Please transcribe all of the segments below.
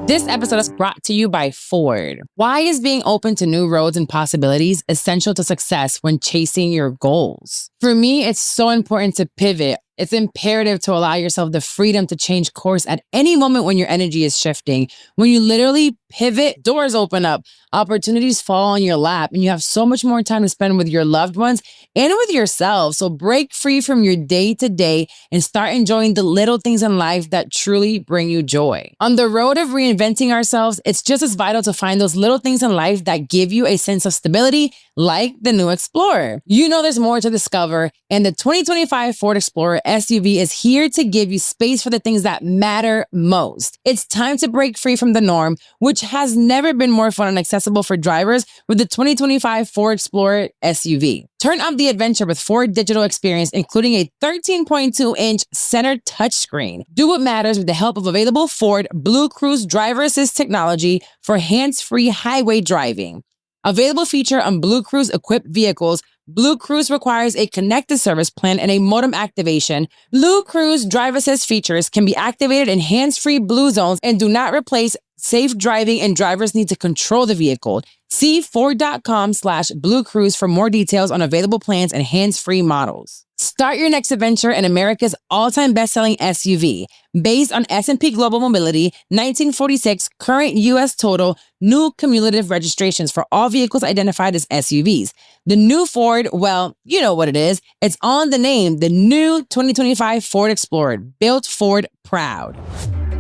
This episode is brought to you by Ford. Why is being open to new roads and possibilities essential to success when chasing your goals? For me, it's so important to pivot. It's imperative to allow yourself the freedom to change course at any moment when your energy is shifting. When you literally pivot, doors open up, opportunities fall on your lap, and you have so much more time to spend with your loved ones and with yourself. So break free from your day to day and start enjoying the little things in life that truly bring you joy. On the road of reinventing ourselves, it's just as vital to find those little things in life that give you a sense of stability, like the new Explorer. You know there's more to discover, and the 2025 Ford Explorer SUV is here to give you space for the things that matter most. It's time to break free from the norm, which has never been more fun and accessible for drivers with the 2025 Ford Explorer SUV. Turn up the adventure with Ford Digital Experience, including a 13.2-inch center touchscreen. Do what matters with the help of available Ford Blue Cruise driver assist technology for hands-free highway driving. Available feature on Blue Cruise equipped vehicles. Blue Cruise requires a connected service plan and a modem activation. Blue Cruise drive assist features can be activated in hands-free Blue zones and do not replace safe driving, and drivers need to control the vehicle. See Ford.com/Blue Cruise for more details on available plans and hands-free models. Start your next adventure in America's all-time best-selling SUV. Based on S&P Global Mobility, 1946 current U.S. total, new cumulative registrations for all vehicles identified as SUVs. The new Ford, well, you know what it is. It's on the name, the new 2025 Ford Explorer, built Ford proud.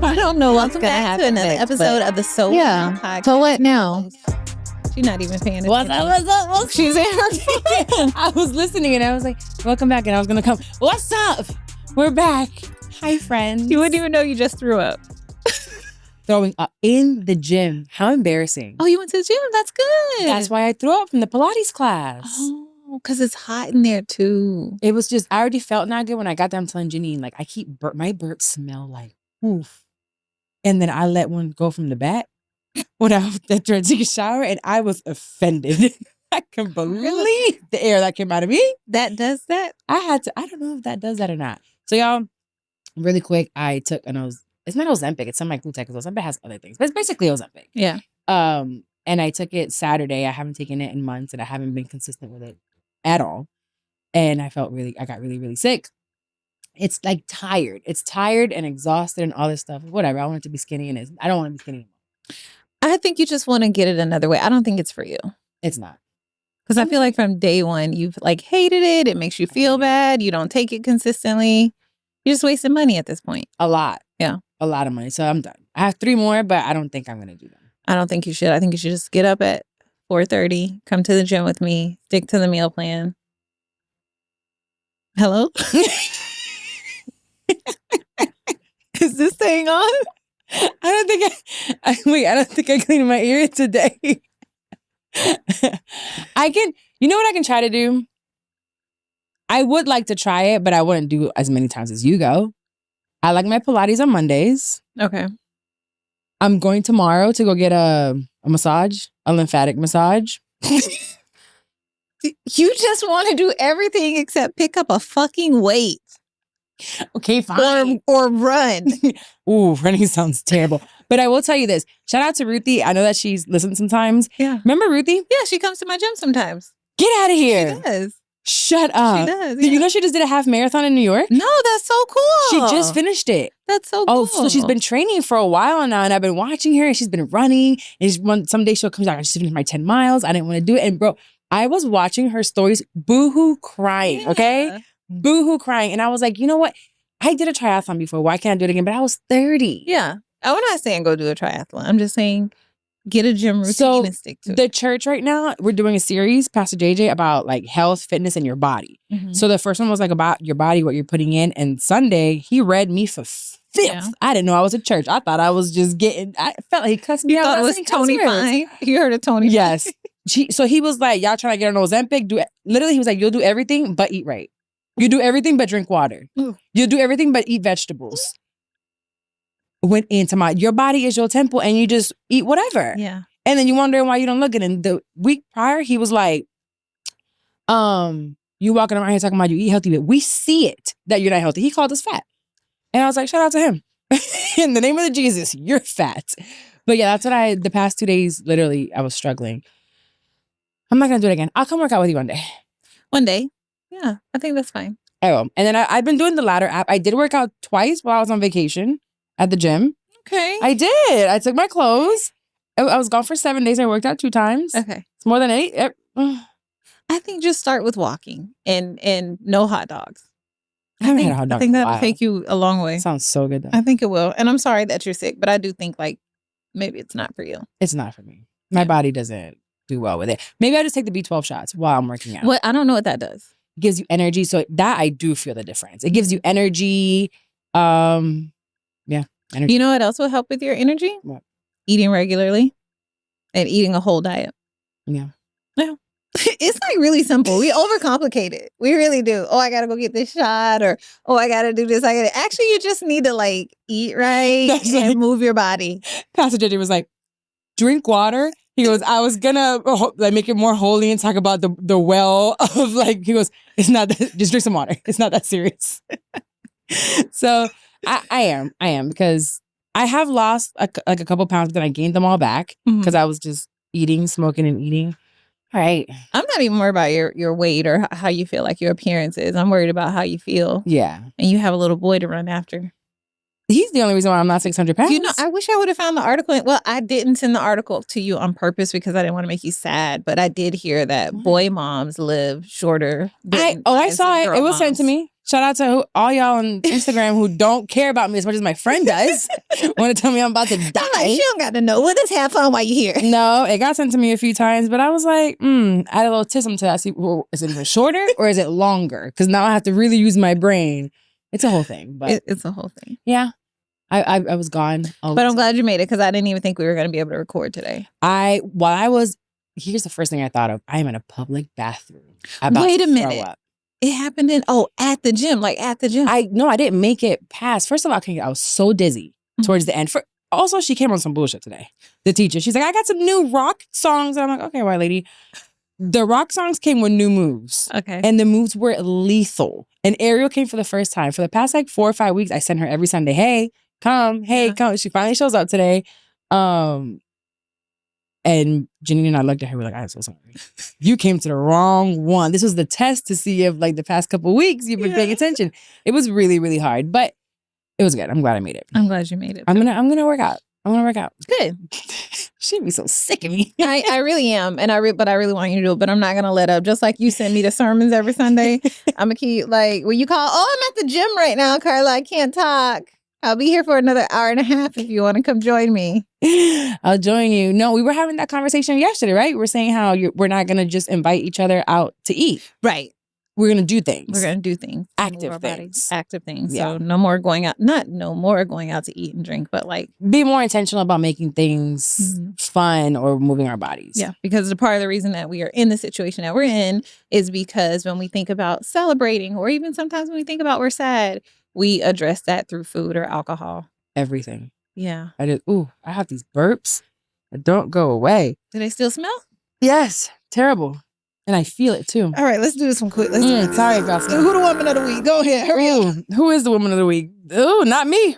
I don't know what's going to happen to another episode of the Soul podcast. So what now? She's not even paying attention. What's up? She's in her I was listening and I was like, welcome back. And I was going to come, what's up? We're back. Hi, friends. You wouldn't even know you just threw up. Throwing up in the gym. How embarrassing. Oh, you went to the gym? That's good. That's why I threw up from the Pilates class. Oh, because it's hot in there too. It was just, I already felt not good when I got there. I'm telling Janine, like, my burps smell like oof. And then I let one go from the back when I after I took a shower, and I was offended. I can believe the air that came out of me. That does that? I don't know if that does that or not. So y'all, really quick, I took it's not Ozempic, it's something like Glutech, because Ozempic has other things, but it's basically Ozempic. Yeah. And I took it Saturday. I haven't taken it in months, and I haven't been consistent with it at all. And I got really, really sick. It's like tired. It's tired and exhausted and all this stuff. Whatever. I want it to be skinny, and I don't want to be skinny anymore. I think you just want to get it another way. I don't think it's for you. It's not. Because I feel like from day one, you've like hated it. It makes you feel bad. You don't take it consistently. You're just wasting money at this point. A lot. Yeah. A lot of money. So I'm done. I have 3 more, but I don't think I'm going to do them. I don't think you should. I think you should just get up at 4:30, come to the gym with me, stick to the meal plan. Hello? Is this thing on? I don't think I cleaned my ear today. You know what I can try to do? I would like to try it, but I wouldn't do as many times as you go. I like my Pilates on Mondays. Okay. I'm going tomorrow to go get a massage, a lymphatic massage. You just want to do everything except pick up a fucking weight. Okay, fine. Or run. Ooh, running sounds terrible. But I will tell you this. Shout out to Ruthie. I know that she's listened sometimes. Yeah. Remember Ruthie? Yeah, she comes to my gym sometimes. Get out of here. She does. Shut up. She does. Did you know she just did a half marathon in New York? No, that's so cool. She just finished it. That's so cool. Oh, so she's been training for a while now, and I've been watching her, and she's been running. And someday she'll come out, I just finished my 10 miles. I didn't want to do it. And bro, I was watching her stories, boo-hoo crying, okay? Boo-hoo crying. And I was like, you know what? I did a triathlon before. Why can't I do it again? But I was 30. Yeah. I'm not saying go do a triathlon. I'm just saying get a gym routine and stick to it. The church right now, we're doing a series, Pastor JJ, about like health, fitness, and your body. Mm-hmm. So the first one was like about your body, what you're putting in. And Sunday, he read me for fifth. Yeah. I didn't know I was at church. I thought I was just I felt like he cussed me out. Thought it was Tony Fine. You heard of Tony? Yes. So he was like, y'all trying to get on Ozempic? Literally, he was like, you'll do everything but eat right. You do everything but drink water. Ooh. You'll do everything but eat vegetables. Went into your body is your temple, and you just eat whatever. Yeah. And then you wondering why you don't look good. And the week prior, he was like, you walking around here talking about you eat healthy, but we see it that you're not healthy. He called us fat. And I was like, shout out to him. In the name of Jesus, you're fat. But yeah, that's what the past 2 days, literally, I was struggling. I'm not going to do it again. I'll come work out with you one day. One day. Yeah, I think that's fine. I will. And then I've been doing the ladder app. I did work out twice while I was on vacation at the gym. Okay. I did. I took my clothes. I was gone for 7 days. I worked out 2 times. Okay. It's more than 8. I think just start with walking and no hot dogs. I haven't had a hot dog I think in a that'll while. take you a long way. Sounds so good though. I think it will. And I'm sorry that you're sick, but I do think like maybe it's not for you. It's not for me. My body doesn't do well with it. Maybe I just take the B12 shots while I'm working out. What? I don't know what that does. It gives you energy. So that I do feel the difference. It gives you energy. Energy. You know what else will help with your energy? What? Eating regularly and eating a whole diet. Yeah. Yeah. It's like really simple. We overcomplicate it. We really do. Oh, I gotta go get this shot, or oh, I gotta do this. Actually, you just need to like eat right and move your body. Pastor JJ was like, drink water. He goes, I was gonna like make it more holy and talk about the well of like. He goes, it's not that. Just drink some water. It's not that serious. So I am because I have lost a couple pounds, but then I gained them all back because I was just eating, smoking, and eating. All right. I'm not even worried about your weight or how you feel like your appearance is. I'm worried about how you feel. Yeah. And you have a little boy to run after. He's the only reason why I'm not 600 pounds. You know, I wish I would have found the article. Well, I didn't send the article to you on purpose because I didn't want to make you sad. But I did hear that boy moms live shorter. I saw it. It was sent to me. Shout out to all y'all on Instagram who don't care about me as much as my friend does. Want to tell me I'm about to die. Like, she don't got to know. We'll just have fun while you're here. No, it got sent to me a few times, but I was like, add a little tism to that. See, well, is it even shorter or is it longer? Because now I have to really use my brain. It's a whole thing. But it's a whole thing. Yeah. I was gone. But I'm glad you made it because I didn't even think we were going to be able to record today. Here's the first thing I thought of. I am in a public bathroom. Wait a minute. It happened at the gym, at the gym. I didn't make it past. First of all, I was so dizzy towards the end. Also, she came on some bullshit today. The teacher, she's like, I got some new rock songs. And I'm like, okay, white lady. The rock songs came with new moves. Okay. And the moves were lethal. And Ariel came for the first time. For the past 4 or 5 weeks, I sent her every Sunday, hey, come. She finally shows up today. And Janine and I looked at her. We're like, I'm so sorry. You came to the wrong one. This was the test to see if, the past couple weeks you've been paying attention. It was really, really hard, but it was good. I'm glad I made it. I'm glad you made it. I'm gonna work out. I want to work out. Good. She'd be so sick of me. I really am, but I really want you to do it. But I'm not gonna let up. Just like you send me the sermons every Sunday, I'm gonna keep when you call. Oh, I'm at the gym right now, Carla. I can't talk. I'll be here for another hour and a half if you want to come join me. I'll join you. No, we were having that conversation yesterday, right? We're saying how we're not going to just invite each other out to eat. Right. We're going to do things. We're going to do things. Active things. Active things. Yeah. So no more going out. Not no more going out to eat and drink, but be more intentional about making things fun or moving our bodies. Yeah. Because the part of the reason that we are in the situation that we're in is because when we think about celebrating, or even sometimes when we think about we're sad, we address that through food or alcohol. Everything. Yeah. I have these burps that don't go away. Do they still smell? Yes. Terrible. And I feel it too. All right, let's do this one quick. Let's do this. Sorry, Gossip. Who the woman of the week? Go ahead. Hurry up. Who is the woman of the week? Oh, not me.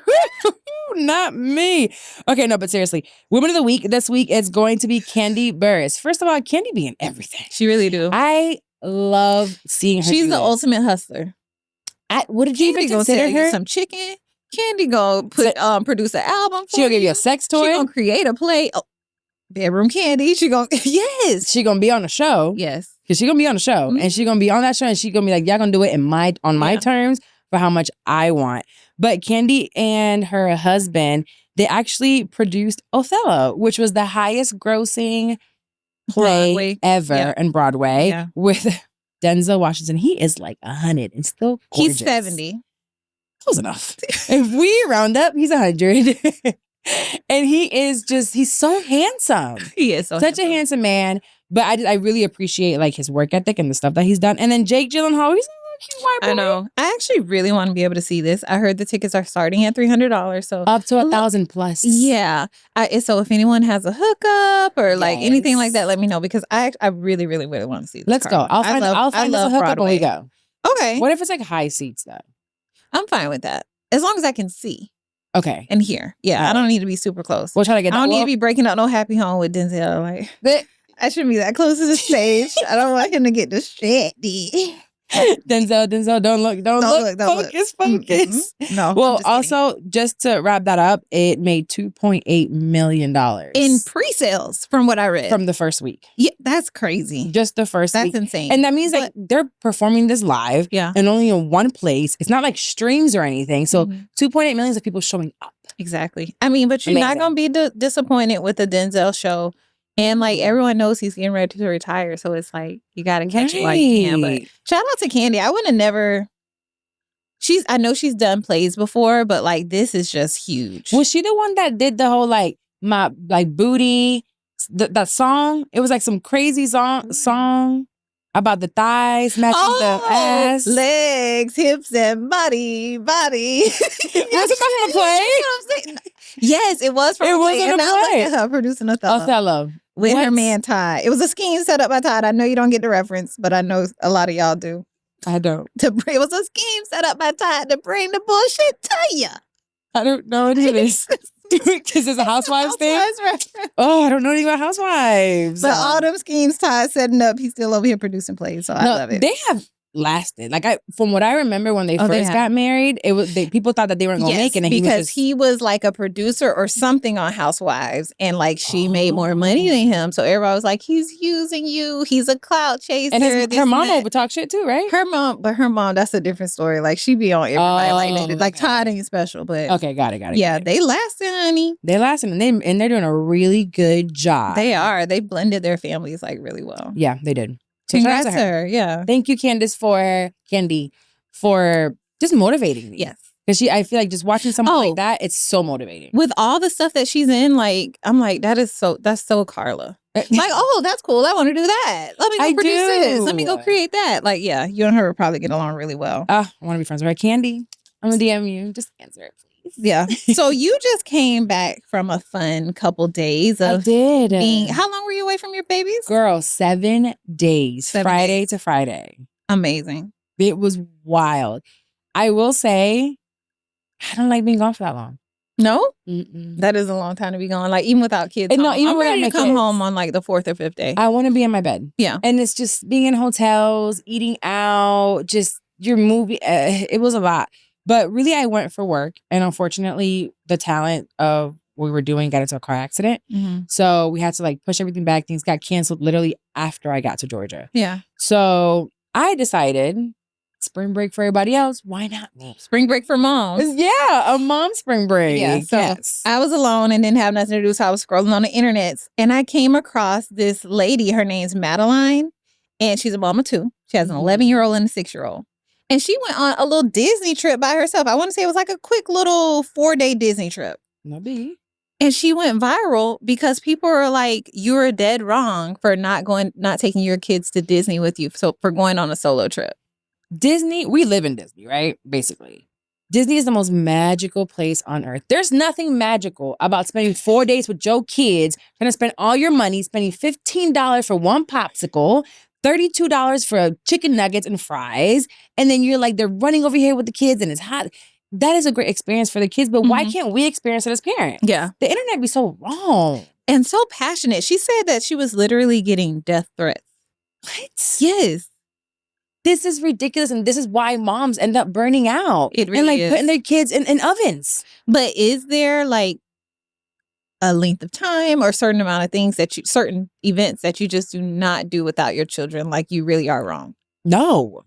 Not me. Okay, no, but seriously. Woman of the week this week is going to be Candy Burris. First of all, Candy be in everything. She really do. I love seeing her. She's the ultimate hustler. What did you even consider her? Some chicken. Candy gonna produce an album. She gonna give you a sex toy. She gonna create a play. Oh, bedroom Candy. She gonna She gonna be on the show. Yes, because she gonna be on the show, and she gonna be on that show, and she gonna be like, y'all gonna do it on my terms for how much I want. But Candy and her husband, they actually produced Othello, which was the highest grossing play ever in Broadway with Denzel Washington. He is 100 and still gorgeous. He's 70. Close enough. If we round up, he's 100. And he's so handsome. He is such a handsome man. But I really appreciate his work ethic and the stuff that he's done. And then Jake Gyllenhaal, he's a cute white boy. I know. I actually really want to be able to see this. I heard the tickets are starting at $300. So up to 1,000 plus. Yeah. So if anyone has a hookup or anything like that, let me know, because I really, really, really want to see this. Let's go. I'll find us a hookup when we go. Okay. What if it's high seats though? I'm fine with that. As long as I can see. Okay. And here. Yeah, I don't need to be super close. We'll try to get I that. don't need to be breaking up no happy home with Denzel. Like, I shouldn't be that close to the stage. I don't want him to get distracted. Denzel, don't look. Focus. Mm-mm. No. Well, also, just to wrap that up, it made $2.8 million in pre-sales, from what I read. From the first week. Yeah, that's crazy. Just the first week. That's insane. And that means that they're performing this live and only in one place. It's not like streams or anything. So 2.8 million of people showing up. Exactly. I mean, but you're not going to be disappointed with the Denzel show. And like everyone knows he's getting ready to retire. So it's like, you got to catch it while you can. But shout out to Candy. I would have never... I know she's done plays before, but like this is just huge. Was she the one that did the whole like my like booty, that song? It was like some crazy song about the thighs matching the ass, legs, hips, and body. Was it from a play? Yes, it was from a play. It was a play. Her producing Othello with her man Todd. It was a scheme set up by Todd. I know you don't get the reference, but I know a lot of y'all do. I don't. It was a scheme set up by Todd to bring the bullshit to you. I don't know what it is. Because it's a Housewives thing? Oh, I don't know anything about Housewives. But all them schemes Todd setting up, he's still over here producing plays, so I love it. They have lasted. Like from what I remember when they first got married, it was people thought that they weren't going to make it. And because he was like a producer or something on Housewives, and like she made more money than him. So everybody was like, he's using you. He's a clout chaser. And her mom would talk shit too, right? Her mom, that's a different story. Like she be on everybody like Todd ain't special, but okay, got it. Yeah, they lasted, honey. They lasted, and they're doing a really good job. They are. They blended their families like really well. Yeah, they did. Congrats to her. Yeah. Thank you, Candy, for just motivating me. Yes. Because I feel like just watching someone like that, it's so motivating. With all the stuff that she's in, like, I'm like, that's so Carla. Like, oh, that's cool. I want to do that. Let me go produce this. Let me go create that. Like, yeah, you and her would probably get along really well. I want to be friends with her. Candy, I'm going to DM you. Just answer it, please. Yeah. So you just came back from a fun couple days of how long were you away from your babies? Girl, 7 days. Friday to Friday. Amazing. It was wild. I will say, I don't like being gone for that long. No? Mm-mm. That is a long time to be gone. Like, even without kids. No, even I'm ready to come home on like the 4th or 5th day. I want to be in my bed. Yeah. And it's just being in hotels, eating out, just your movie. It was a lot. But really, I went for work. And unfortunately, the talent of what we were doing got into a car accident. Mm-hmm. So we had to like push everything back. Things got canceled literally after I got to Georgia. Yeah. So I decided, spring break for everybody else. Why not me? Spring break for moms. Yeah, a mom spring break. Yeah. So I was alone and didn't have nothing to do. So I was scrolling on the internet and I came across this lady. Her name's Madeline. And she's a mom of 2. She has an 11-year-old and a 6-year-old. And she went on a little Disney trip by herself. I want to say it was like a quick little 4-day Disney trip. No biggie. And she went viral because people are like, you're dead wrong for not taking your kids to Disney with you. So for going on a solo trip. Disney, we live in Disney, right? Basically. Disney is the most magical place on earth. There's nothing magical about spending 4 days with your kids, trying to spend all your money, spending $15 for one popsicle, $32 for chicken nuggets and fries. And then you're like, they're running over here with the kids and it's hot. That is a great experience for the kids, but why can't we experience it as parents? Yeah. The internet be so wrong. And so passionate. She said that she was literally getting death threats. What? Yes. This is ridiculous. And this is why moms end up burning out. It really and like is. putting their kids in ovens. But is there like a length of time or certain amount of things certain events that you just do not do without your children? Like you really are wrong. No.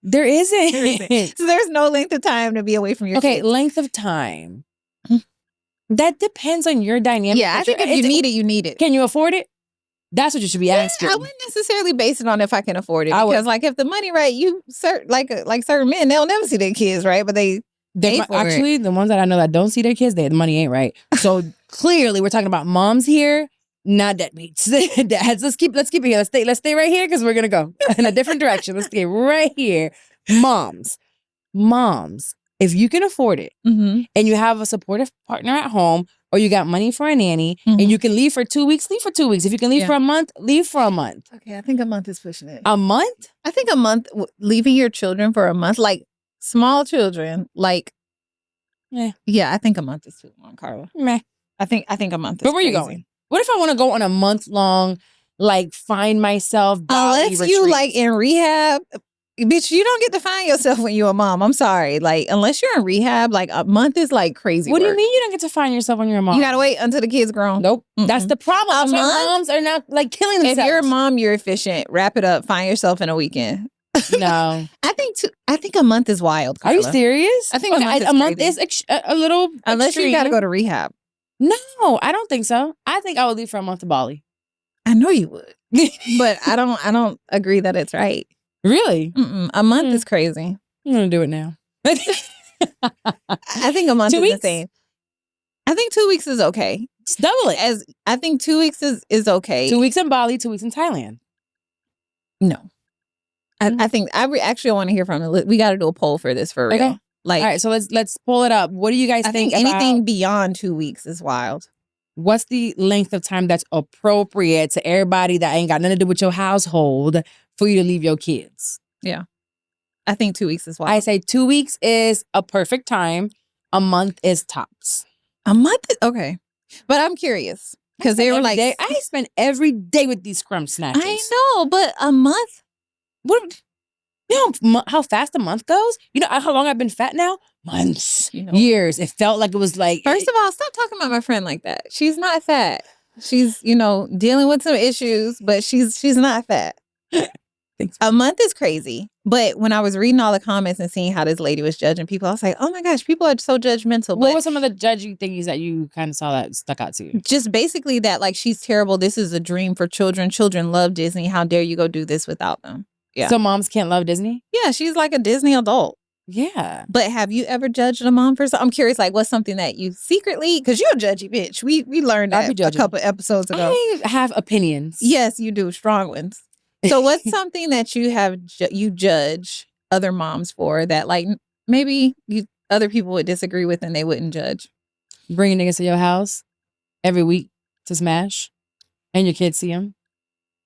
There isn't. So there's no length of time to be away from your kids. Okay, length of time. That depends on your dynamic. Yeah, I think if you need it, you need it. Can you afford it? That's what you should be asking. I wouldn't necessarily base it on if I can afford it. Because like if the money right, like certain men, they'll never see their kids, right? But they actually, the ones that I know that don't see their kids, the money ain't right. So clearly we're talking about moms here, not deadbeats. Dads, let's keep it here. Let's stay right here because we're gonna go in a different direction. Let's stay right here. Moms, if you can afford it and you have a supportive partner at home, or you got money for a nanny and you can leave for 2 weeks, leave for 2 weeks. If you can leave for a month, leave for a month. Okay, I think a month is pushing it. A month? I think a month, leaving your children for a month, like small children, like Yeah, I think a month is too long, Carla. Meh. I think a month is But where are you crazy. going? What if I want to go on a month-long, like, find myself Bali Unless you, retreat? like, in rehab... Bitch, you don't get to find yourself when you're a mom. I'm sorry. Like, unless you're in rehab, like, a month is, like, crazy What do you work. mean you don't get to find yourself when you're a mom? You gotta wait until the kid's grown. Nope. That's the problem. A That's why month? moms are not, like, killing If themselves. you're a mom, you're efficient. Wrap it up. Find yourself in a weekend. No. I think a month is wild, Are you Carla. serious? I think a month is is a little Unless extreme. you gotta go to rehab. No, I don't think so. I think I would leave for a month to Bali. I know you would. But I don't agree that it's right. Really? A month is crazy. I'm going to do it now. I think a month 2 is weeks? insane. I think 2 weeks is okay. Just double it. I think 2 weeks is okay. 2 weeks in Bali, 2 weeks in Thailand. No. I think actually want to hear from it. We got to do a poll for this for real. Okay. Like, all right, so let's pull it up. What do you guys I think think anything about beyond 2 weeks is wild. what's the length of time that's appropriate to everybody that ain't got nothing to do with your household for you to leave your kids? Yeah. I think 2 weeks is wild. I say 2 weeks is a perfect time. A month is tops. A month? Okay. But I'm curious. Because they were like... I spend every day with these crumb snatchers. I know, but a month? What? You know how fast a month goes? You know how long I've been fat now? Months. Years. It felt like it was like... First of all, stop talking about my friend like that. She's not fat. She's, dealing with some issues, but she's not fat. Thanks. A month is crazy. But when I was reading all the comments and seeing how this lady was judging people, I was like, oh my gosh, people are so judgmental. What were some of the judgy things that you kind of saw that stuck out to you? Just basically that, like, she's terrible. This is a dream for children. Children love Disney. How dare you go do this without them? Yeah. So moms can't love Disney? Yeah, she's like a Disney adult. Yeah. But have you ever judged a mom for something? I'm curious, like, what's something that you secretly, because you're a judgy bitch. We learned that a couple episodes ago. I have opinions. Yes, you do. Strong ones. So what's something that you have you judge other moms for that, like, maybe other people would disagree with and they wouldn't judge? Bringing niggas to your house every week to smash and your kids see them.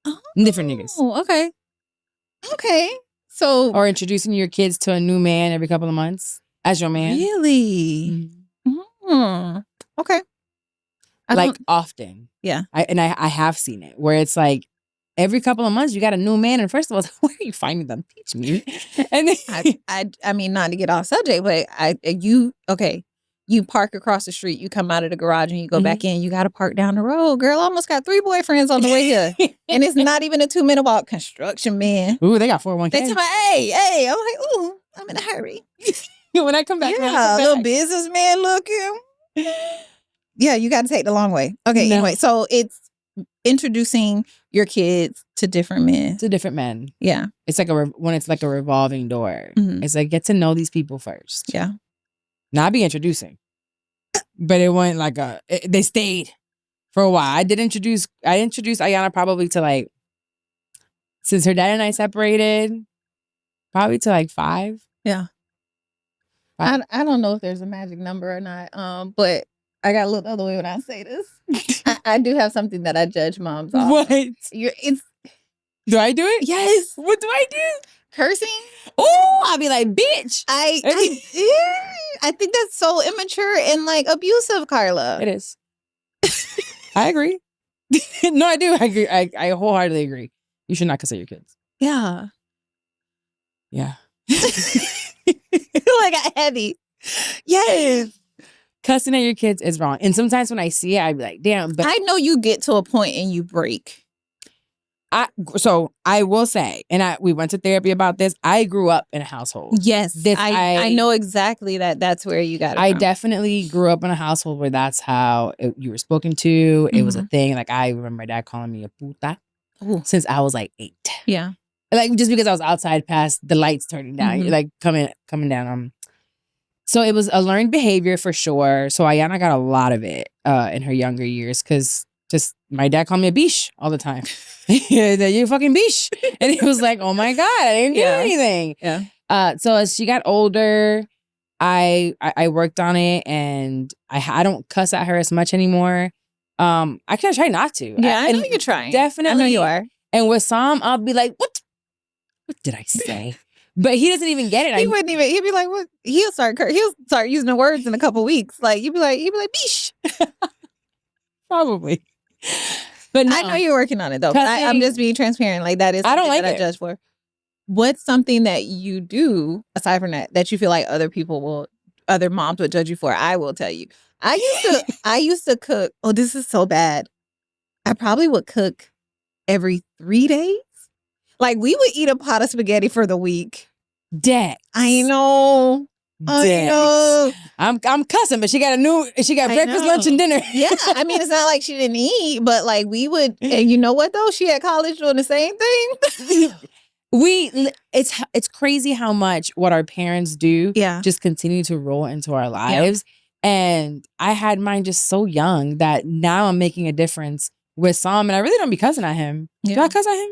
Oh, different niggas. Oh, okay. Okay. So, or introducing your kids to a new man every couple of months as your man. Really? Mm-hmm. Okay. Like often. Yeah. I have seen it where it's like every couple of months you got a new man, and first of all, where are you finding them? Teach me. And then, I mean, not to get off subject, but you park across the street, you come out of the garage and you go back in, you got to park down the road. Girl, I almost got 3 boyfriends on the way here. And it's not even a 2-minute walk. Construction man. Ooh, they got 401k. They tell me, hey. I'm like, ooh, I'm in a hurry. When I come back. Yeah, little businessman looking. Yeah, you got to take the long way. Okay, anyway, so it's introducing your kids to different men. To different men. Yeah. It's like when it's like a revolving door. Mm-hmm. It's like, get to know these people first. Yeah. Now, I be introducing. But it wasn't like they stayed for a while. I introduced Ayana probably to like, since her dad and I separated, probably to like 5. Yeah. 5. I don't know if there's a magic number or not. But I got a little other way when I say this. I do have something that I judge moms on. What? Do I do it? Yes. What do I do? Cursing. Oh, I'll be like, bitch. I think that's so immature and like abusive, Carla. It is. I agree. No, I do. I agree. I wholeheartedly agree. You should not cuss at your kids. Yeah. Yeah. Like got heavy. Yes. Cussing at your kids is wrong. And sometimes when I see it, I'd be like, damn. But I know you get to a point and you break. So I will say, and we went to therapy about this. I grew up in a household. Yes. I know exactly that's where you got it I from. definitely grew up in a household where that's how you were spoken to. It was a thing. Like I remember my dad calling me a puta since I was like 8. Yeah. Like just because I was outside past the lights turning down, like coming down. So it was a learned behavior for sure. So Ayana got a lot of it in her younger years because just my dad called me a biche all the time. You fucking biche. And he was like, oh my God, I didn't do anything. Yeah. So as she got older, I worked on it and I don't cuss at her as much anymore. I kind of try not to. Yeah, I know you're trying. Definitely. I know you are. And with some, I'll be like, what did I say? But he doesn't even get it. He wouldn't even. He'd be like, "What?" He'll start using the words in a couple weeks. Like he'd be like, "Beesh." Probably. But no. I know you're working on it though. I'm just being transparent. Like that is. I don't like that it. I judge for. What's something that you do aside from that you feel like other moms would judge you for? I will tell you. I used to cook. Oh, this is so bad. I probably would cook every 3 days. Like we would eat a pot of spaghetti for the week. Dex. I know. I'm cussing, but she got breakfast, lunch, and dinner. Yeah. I mean, it's not like she didn't eat, but like we would, and you know what though? She at college doing the same thing. It's crazy how much what our parents do just continue to roll into our lives. Yeah. And I had mine just so young that now I'm making a difference with Sam, and I really don't be cussing at him. Yeah. Do I cuss at him?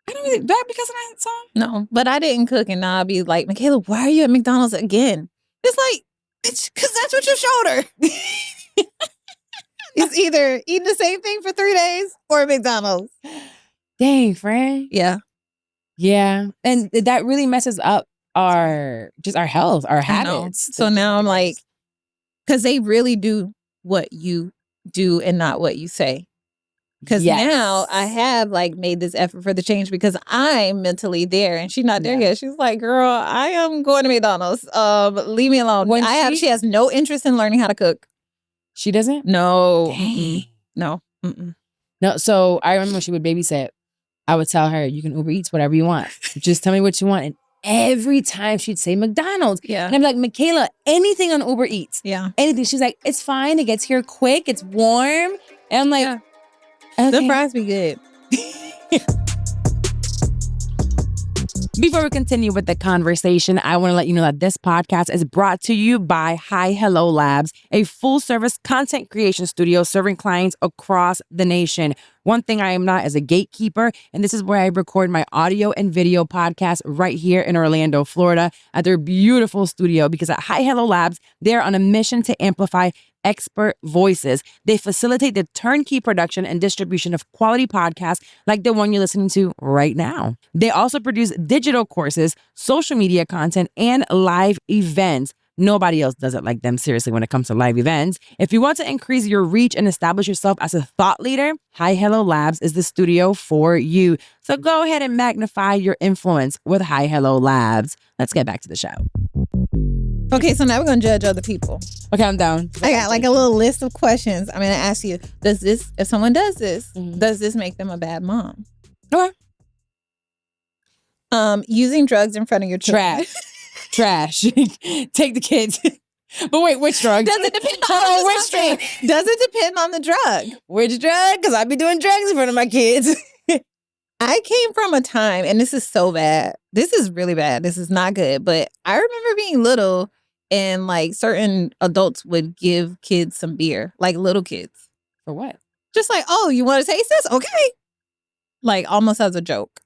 I don't really. Do I be cussing at Sam? No, but I didn't cook, and now I'll be like, Michaela, why are you at McDonald's again? It's like, it's because that's what you showed her. It's either eating the same thing for 3 days or McDonald's. Dang, friend. Yeah. Yeah. And that really messes up our health, our habits. So now I'm like, because they really do what you do and not what you say. Because now I have like made this effort for the change because I'm mentally there and she's not there yet. She's like, girl, I am going to McDonald's. Leave me alone. She has no interest in learning how to cook. She doesn't? No. No. No. So I remember when she would babysit, I would tell her, you can Uber Eats whatever you want. Just tell me what you want. And every time she'd say McDonald's. Yeah. And I'd be like, Michaela, anything on Uber Eats. Yeah. Anything. She's like, it's fine. It gets here quick. It's warm. And I'm like, okay. The fries be good. Before we continue with the conversation, I want to let you know that this podcast is brought to you by Hi Hello Labs, a full-service content creation studio serving clients across the nation. One thing I am not is a gatekeeper, and this is where I record my audio and video podcast right here in Orlando, Florida, at their beautiful studio, because at Hi Hello Labs, they're on a mission to amplify expert voices. They facilitate the turnkey production and distribution of quality podcasts like the one you're listening to right now. They also produce digital courses, social media content, and live events. Nobody else does it like them, seriously, when it comes to live events. If you want to increase your reach and establish yourself as a thought leader, Hi Hello Labs is the studio for you. So go ahead and magnify your influence with Hi Hello Labs. Let's get back to the show. Okay, so now we're going to judge other people. Okay, I'm down. I got like a little list of questions. I'm going to ask you, if someone does this, does this make them a bad mom? Okay. Using drugs in front of your children. Trash. Take the kids. But wait, which drug? Does it depend on which drug? Does it depend on the drug? Which drug? Because I be doing drugs in front of my kids. I came from a time, and this is so bad. This is really bad. This is not good. But I remember being little and like certain adults would give kids some beer, like little kids. For what? Just like, oh, you want to taste this? Okay. Like almost as a joke.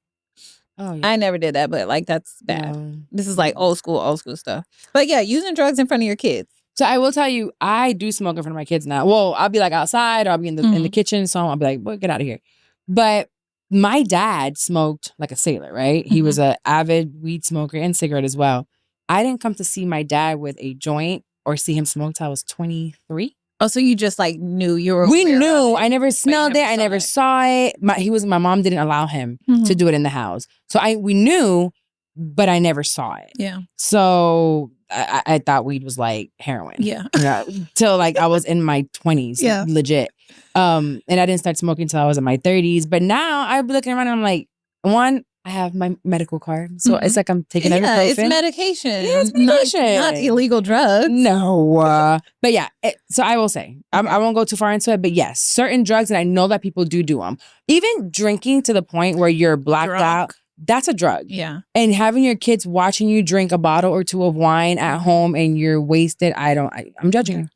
Oh, yeah. I never did that, but like that's bad. This is like old school stuff. But yeah, using drugs in front of your kids. So I will tell you, I do smoke in front of my kids now. Well, I'll be like outside or I'll be in the kitchen. So I'll be like, boy, get out of here. But my dad smoked like a sailor, right? He was an avid weed smoker and cigarette as well. I didn't come to see my dad with a joint or see him smoke till I was 23. Oh, so you just like knew you were. We knew. I never smelled it. I never saw it. My mom didn't allow him to do it in the house. So we knew, but I never saw it. Yeah. So I thought weed was like heroin. Yeah. Till like I was in my 20s. Yeah. Legit. And I didn't start smoking until I was in my 30s. But now I'd be looking around and I'm like, one, I have my medical card. So it's like I'm taking ibuprofen. It's medication. Yeah, it's medication. Not illegal drugs. No. But yeah, so I will say, I won't go too far into it, but yes, certain drugs, and I know that people do them. Even drinking to the point where you're blacked out, that's a drug. Yeah. And having your kids watching you drink a bottle or two of wine at home and you're wasted, I'm judging you.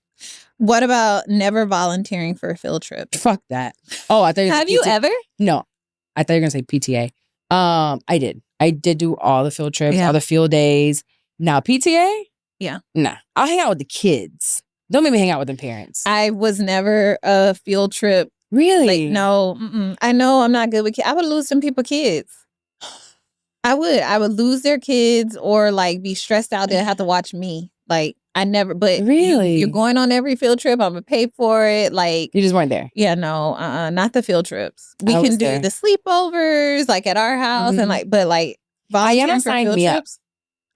What about never volunteering for a field trip? Fuck that. Oh, I thought Have you ever? No. I thought you were going to say PTA. I did. I did do all the field trips, all the field days. Now, PTA? Yeah. Nah. I'll hang out with the kids. Don't make me hang out with them parents. I was never a field trip. Really? No. I know I'm not good with kids. I would lose some people kids. I would lose their kids or like be stressed out. They'll have to watch me. Like I never, but Really? you're going on every field trip. I'm gonna pay for it. Like You just weren't there. yeah, no, not the field trips. We I can was do there. the sleepovers like at our house and like, but like volunteering for signed field me up. trips.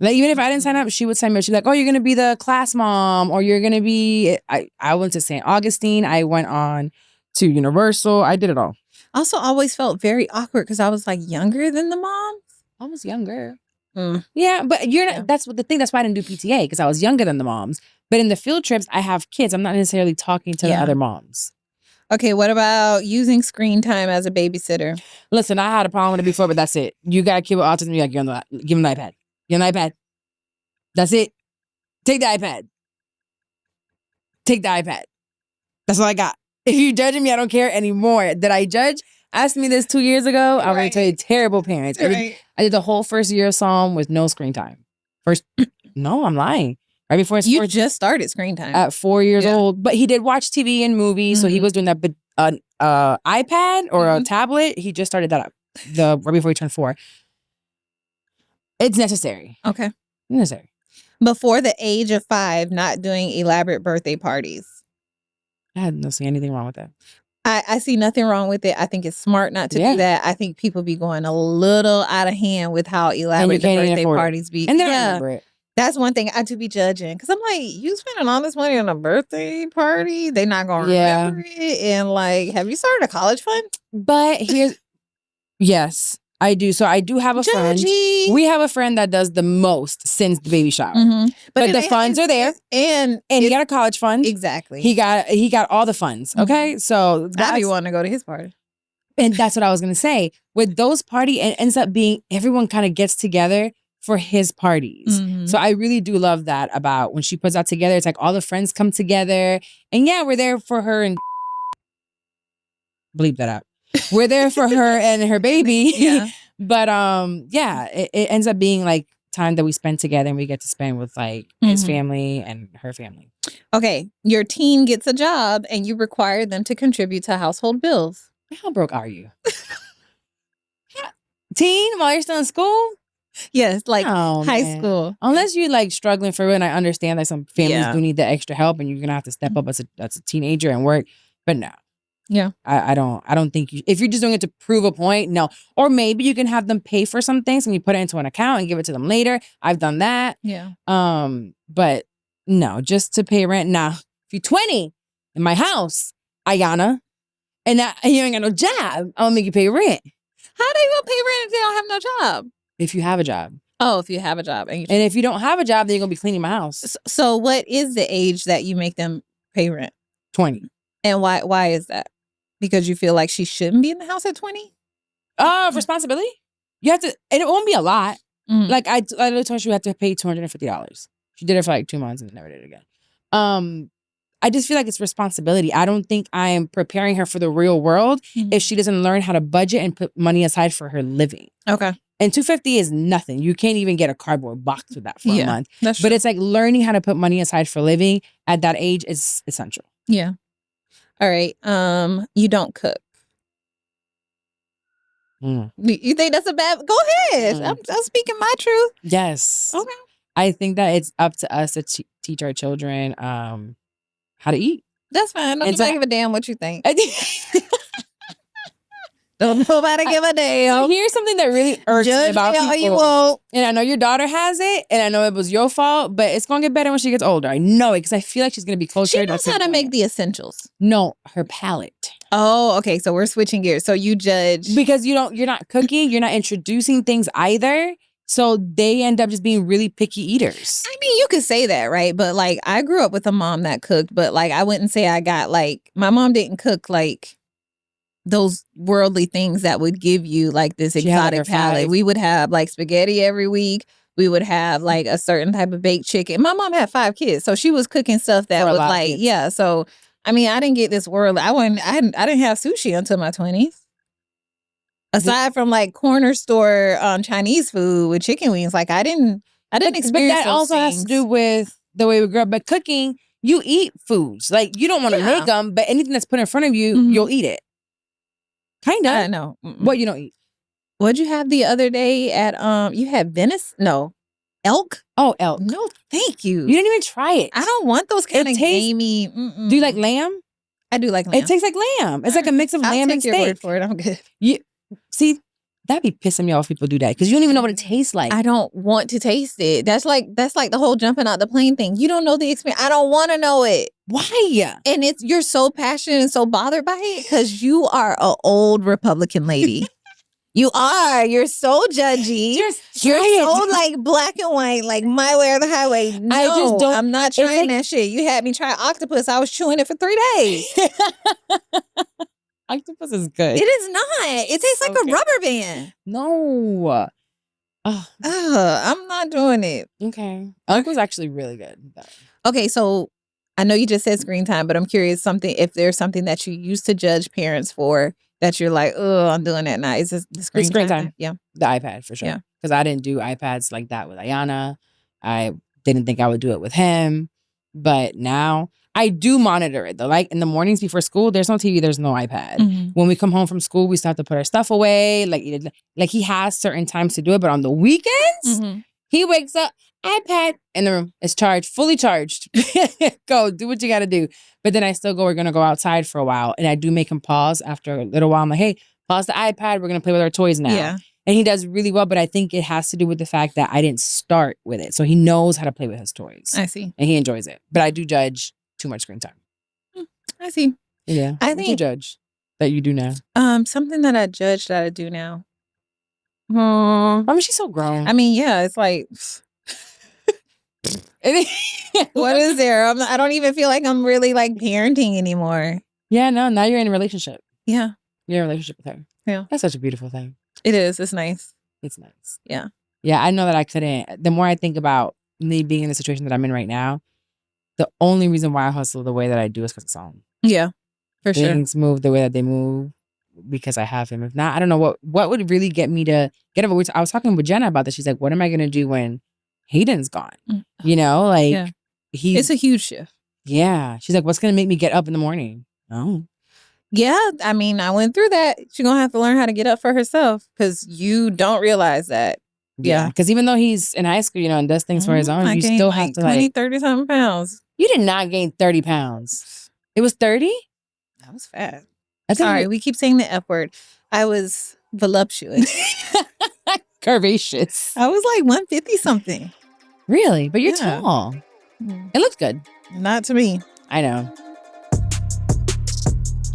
Like even if I didn't sign up, she would sign me up. She's like, "Oh, you're gonna be the class mom, or you're gonna be." I went to St. Augustine. I went on to Universal. I did it all. Also, always felt very awkward because I was like younger than the moms. I was younger. Mm. Yeah, but you're not. Yeah. That's what the thing. That's why I didn't do PTA because I was younger than the moms. But in the field trips, I have kids. I'm not necessarily talking to the Yeah. other moms. Okay, what about using screen time as a babysitter? Listen, I had a problem with it before, but that's it. You got a kid with autism, you got to give him the iPad. Give him the iPad. That's it. Take the iPad. Take the iPad. That's all I got. If you're judging me, I don't care anymore. Did I judge? Ask me this 2 years ago. I'm going to tell you, terrible parents. I did the whole first year of Psalm with no screen time. No, I'm lying. Right before his You just started screen time. at 4 years old. But he did watch TV and movies, so he was doing that. But iPad or a tablet, he just started that up right before he turned 4. It's necessary. Okay. Necessary. Before the age of 5, not doing elaborate birthday parties. I don't see anything wrong with that. I see nothing wrong with it. I think it's smart not to do that. I think people be going a little out of hand with how elaborate the birthday parties be. And they don't remember it. That's one thing I do be judging. Because I'm like, you spending all this money on a birthday party? They not going to remember it. And like, have you started a college fund? But yes, I do. So I do have a friend. We have a friend that does the most since the baby shower. But the funds are there. And he got a college fund. Exactly. He got all the funds. Okay. So now you want to go to his party. And that's what I was going to say. With those party, it ends up being everyone kind of gets together for his parties. So I really do love that about when she puts that together. It's like all the friends come together. And yeah, we're there for her and bleep that out. We're there for her and her baby. Yeah. But it ends up being like time that we spend together and we get to spend with like his family and her family. Okay. Your teen gets a job and you require them to contribute to household bills. How broke are you? Teen while you're still in school? Yes, like high school. Unless you're like struggling for it, and I understand that some families do need the extra help and you're gonna have to step up as a teenager and work. But no. Yeah. I don't think if you're just doing it to prove a point, no. Or maybe you can have them pay for some things and you put it into an account and give it to them later. I've done that. Yeah. But no, just to pay rent. Now, if you're 20 in my house, Ayana, and you ain't got no job, I'll make you pay rent. How they gonna pay rent if they don't have no job? If you have a job. Oh, if you have a job. And if you don't have a job, then you're gonna be cleaning my house. So what is the age that you make them pay rent? 20. And why is that? Because you feel like she shouldn't be in the house at 20? Responsibility. You have to, and it won't be a lot. Like I told you have to pay $250. She did it for like 2 months and then never did it again. I just feel like it's responsibility. I don't think I am preparing her for the real world if she doesn't learn how to budget and put money aside for her living. Okay. And $250 is nothing. You can't even get a cardboard box with that for a month. That's but it's like learning how to put money aside for living at that age is essential. Yeah. All right. You don't cook. You think that's a bad? Go ahead. I'm speaking my truth. Yes. Okay. I think that it's up to us to teach our children how to eat. That's fine. Don't give a damn what you think. Don't nobody give a damn. So here's something that really irks me about people. You won't. And I know your daughter has it, and I know it was your fault, but it's going to get better when she gets older. I know it because I feel like she's going to be closer. She knows how to make the essentials. No, her palate. Oh, okay. So we're switching gears. So you judge because you're not cooking, you're not introducing things either. So they end up just being really picky eaters. I mean, you could say that, right? But like, I grew up with a mom that cooked, but like, I wouldn't say I got like, my mom didn't cook like those worldly things that would give you like this exotic palate. We would have like spaghetti every week. We would have like a certain type of baked chicken. My mom had 5 kids, so she was cooking stuff that was like, yeah. So I mean, I didn't get this world. I didn't have sushi until my 20s. Aside from like corner store Chinese food with chicken wings, like I didn't experience. But that also has to do with the way we grew up. But cooking, you eat foods. Like you don't want to make them, but anything that's put in front of you, you'll eat it. Kind of. I know. What you don't eat? What'd you have the other day at you had Venice? No. Elk? Oh, elk. No, thank you. You didn't even try it. I don't want those kind of gamey. Do you like lamb? I do like lamb. It tastes like lamb. It's like a mix of lamb and steak. I'll take your word for it. I'm good. See, that'd be pissing me off if people do that because you don't even know what it tastes like. I don't want to taste it. That's like the whole jumping out the plane thing. You don't know the experience. I don't want to know it. Why? And you're so passionate and so bothered by it because you are an old Republican lady. You are. You're so judgy. You're so like black and white, like my way or the highway. No, I just don't. I'm not trying that shit. You had me try octopus. I was chewing it for 3 days. Octopus is good. It is not. It tastes like a rubber band. No. I'm not doing it. Okay. Octopus was actually really good. Okay, so I know you just said screen time, but I'm curious if there's something that you used to judge parents for that you're like, oh, I'm doing that now. Is this the screen time? Yeah. The iPad for sure. Yeah. Because I didn't do iPads like that with Ayana. I didn't think I would do it with him. But now I do monitor it though. Like in the mornings before school, there's no TV, there's no iPad. Mm-hmm. When we come home from school, we still have to put our stuff away. Like he has certain times to do it, but on the weekends, he wakes up, iPad in the room. It's charged, fully charged. Go, do what you got to do. But then I still we're going to go outside for a while. And I do make him pause after a little while. I'm like, hey, pause the iPad. We're going to play with our toys now. Yeah. And he does really well. But I think it has to do with the fact that I didn't start with it. So he knows how to play with his toys. I see. And he enjoys it. But I do judge too much screen time. I see. Yeah. I think you judge that you do now. Something that I judge that I do now. I mean, she's so grown. I mean, yeah, it's like... What is there? I don't even feel like I'm really like parenting anymore. Yeah, no, now you're in a relationship. Yeah. You're in a relationship with her. Yeah. That's such a beautiful thing. It is. It's nice. It's nice. Yeah. Yeah, I know that I couldn't. The more I think about me being in the situation that I'm in right now, the only reason why I hustle the way that I do is because of Song. Yeah, for sure. Things move the way that they move because I have him. If not, I don't know what would really get me to get over. I was talking with Jenna about this. She's like, what am I going to do when Hayden's gone? You know, like it's a huge shift. Yeah. She's like, what's going to make me get up in the morning? Oh. Yeah. I mean, I went through that. She's going to have to learn how to get up for herself because you don't realize that. Yeah. Because even though he's in high school, you know, and does things for his own, you still have to 20, 30 something pounds. You did not gain 30 pounds. It was 30? I was fat. Sorry, we keep saying the F word. I was voluptuous. Curvaceous. I was like 150 something. Really? But you're tall. It looks good. Not to me. I know.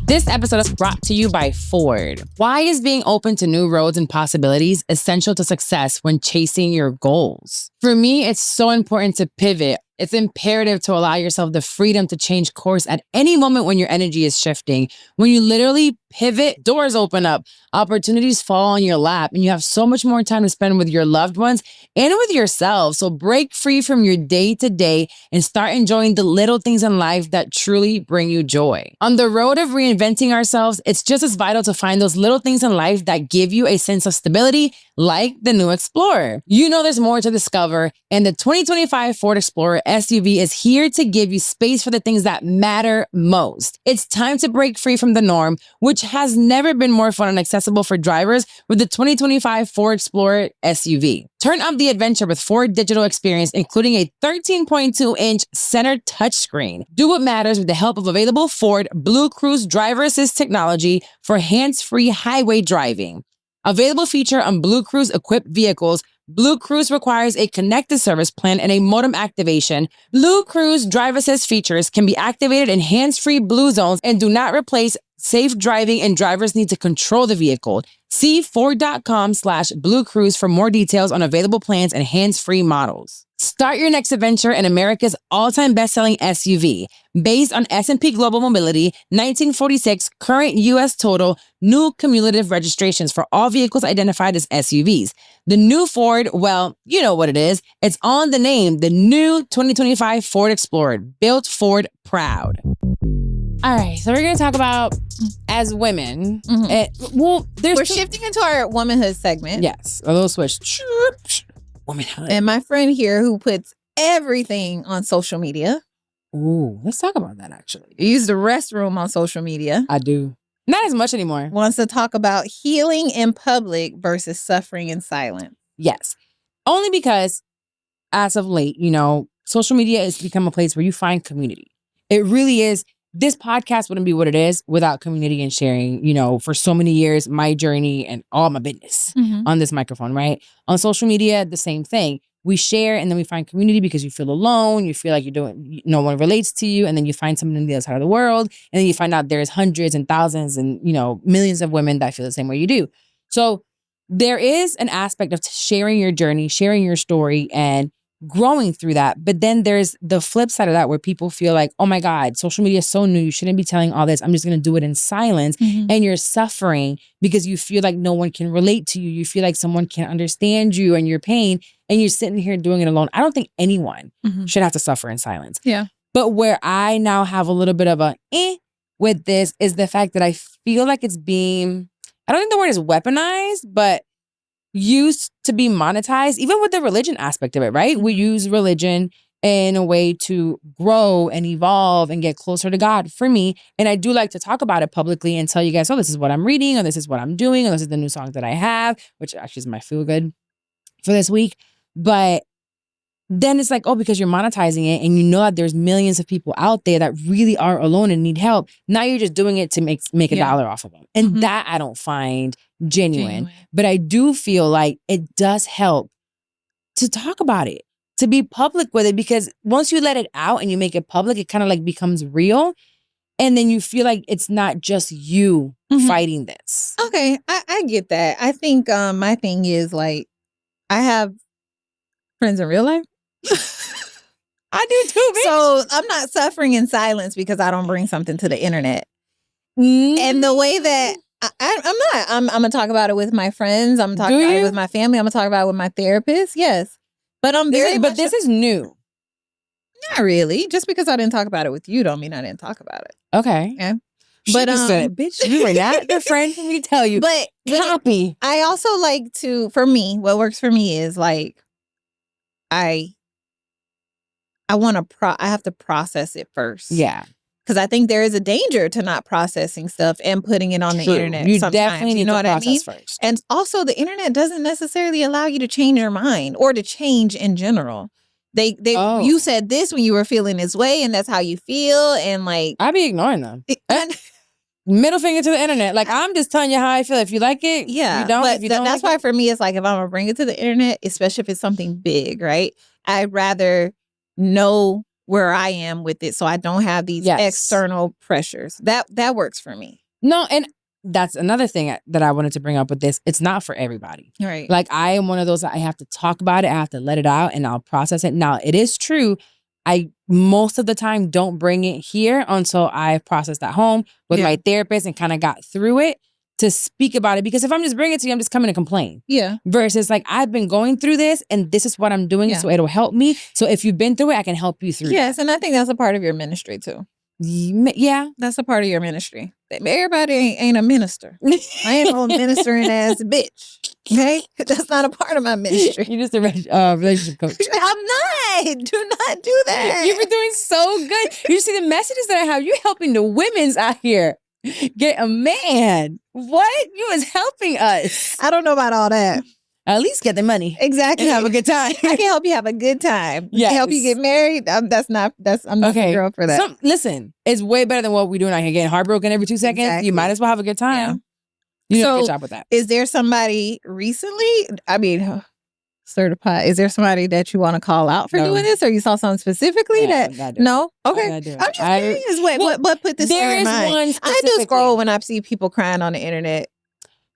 This episode is brought to you by Ford. Why is being open to new roads and possibilities essential to success when chasing your goals? For me, it's so important to pivot. It's imperative to allow yourself the freedom to change course at any moment when your energy is shifting. When you literally pivot, doors open up, opportunities fall on your lap, and you have so much more time to spend with your loved ones and with yourself. So break free from your day-to-day and start enjoying the little things in life that truly bring you joy. On the road of reinventing ourselves, it's just as vital to find those little things in life that give you a sense of stability, like the new Explorer. You know there's more to discover, and the 2025 Ford Explorer SUV is here to give you space for the things that matter most. It's time to break free from the norm, which has never been more fun and accessible for drivers with the 2025 Ford Explorer SUV. Turn up the adventure with Ford Digital Experience, including a 13.2-inch center touchscreen. Do what matters with the help of available Ford Blue Cruise driver assist technology for hands-free highway driving. Available feature on Blue Cruise equipped vehicles. Blue Cruise requires a connected service plan and a modem activation. Blue Cruise drive assist features can be activated in hands-free Blue zones and do not replace safe driving, and drivers need to control the vehicle. See Ford.com/Blue Cruise for more details on available plans and hands-free models. Start your next adventure in America's all-time best-selling SUV. Based on S&P Global Mobility, 1946 current U.S. total, new cumulative registrations for all vehicles identified as SUVs. The new Ford, well, you know what it is. It's on the name, the new 2025 Ford Explorer, built Ford proud. All right, so we're going to talk about as women. We're shifting into our womanhood segment. Yes, a little switch. Womanhood. And my friend here who puts everything on social media. Ooh, let's talk about that actually. You use the restroom on social media. I do. Not as much anymore. wants to talk about healing in public versus suffering in silence. Yes. Only because as of late, social media has become a place where you find community. It really is. This podcast wouldn't be what it is without community and sharing, for so many years, my journey and all my business on this microphone, right? On social media, the same thing. We share and then we find community because you feel alone. You feel like no one relates to you. And then you find someone in the other side of the world. And then you find out there's hundreds and thousands and, millions of women that feel the same way you do. So there is an aspect of sharing your journey, sharing your story, and growing through that. But then there's the flip side of that where people feel like, oh my God, social media is so new. You shouldn't be telling all this. I'm just going to do it in silence. And you're suffering because you feel like no one can relate to you. You feel like someone can't understand you and your pain. And you're sitting here doing it alone. I don't think anyone should have to suffer in silence. Yeah. But where I now have a little bit of a with this is the fact that I feel like it's being, I don't think the word is weaponized, but used to be monetized, even with the religion aspect of it, right? We use religion in a way to grow and evolve and get closer to God for me. And I do like to talk about it publicly and tell you guys, oh, this is what I'm reading, or this is what I'm doing, or this is the new song that I have, which actually is my feel good for this week. But then it's like, oh, because you're monetizing it and you know that there's millions of people out there that really are alone and need help. Now you're just doing it to make $1 off of them. And that I don't find genuine. But I do feel like it does help to talk about it, to be public with it, because once you let it out and you make it public, it kind of like becomes real. And then you feel like it's not just you fighting this. Okay, I get that. I think my thing is like, I have friends in real life. I do too, bitch. So I'm not suffering in silence because I don't bring something to the internet. And the way that I'm gonna talk about it with my friends. I'm gonna talk about it with my family. I'm gonna talk about it with my therapist. Yes, but this is new. Not really. Just because I didn't talk about it with you, don't mean I didn't talk about it. Okay. Yeah. But bitch, you were not the friend for me to tell you. But copy. I also like to. For me, what works for me is like I want to I have to process it first. Yeah. Because I think there is a danger to not processing stuff and putting it on the internet. You sometimes. definitely need to process first. And also, the internet doesn't necessarily allow you to change your mind or to change in general. You said this when you were feeling this way, and that's how you feel. And like, I be ignoring them. Middle finger to the internet. Like, I'm just telling you how I feel. If you like it, you don't. But if you don't, that's why for me, it's like if I'm gonna bring it to the internet, especially if it's something big, right? I'd rather know where I am with it, so I don't have these external pressures. That works for me. No, and that's another thing that I wanted to bring up with this. It's not for everybody. Right. Like, I am one of those that I have to talk about it. I have to let it out and I'll process it. Now, it is true. I most of the time don't bring it here until I've processed at home with my therapist and kind of got through it to speak about it. Because if I'm just bringing it to you, I'm just coming to complain. Yeah. Versus like, I've been going through this and this is what I'm doing. So it'll help me. So if you've been through it, I can help you through it. Yes. And I think that's a part of your ministry too. Yeah. That's a part of your ministry. Everybody ain't a minister. I ain't no ministering ass bitch. Okay? That's not a part of my ministry. You're just a relationship coach. I'm not. Do not do that. You've been doing so good. You see the messages that I have. You're helping the women's out here get a man. What? You was helping us. I don't know about all that. At least get the money. Exactly. And have a good time. I can help you have a good time. Yes. Help you get married. I'm not the girl for that. Listen, it's way better than what we're doing out here getting heartbroken every 2 seconds. Exactly. You might as well have a good time. Yeah. You do a good job with that. Is there somebody recently? I mean, certified. Is there somebody that you want to call out for doing this, or you saw something specifically No? Okay. I'm just curious. What put this in your mind? I do scroll when I see people crying on the internet.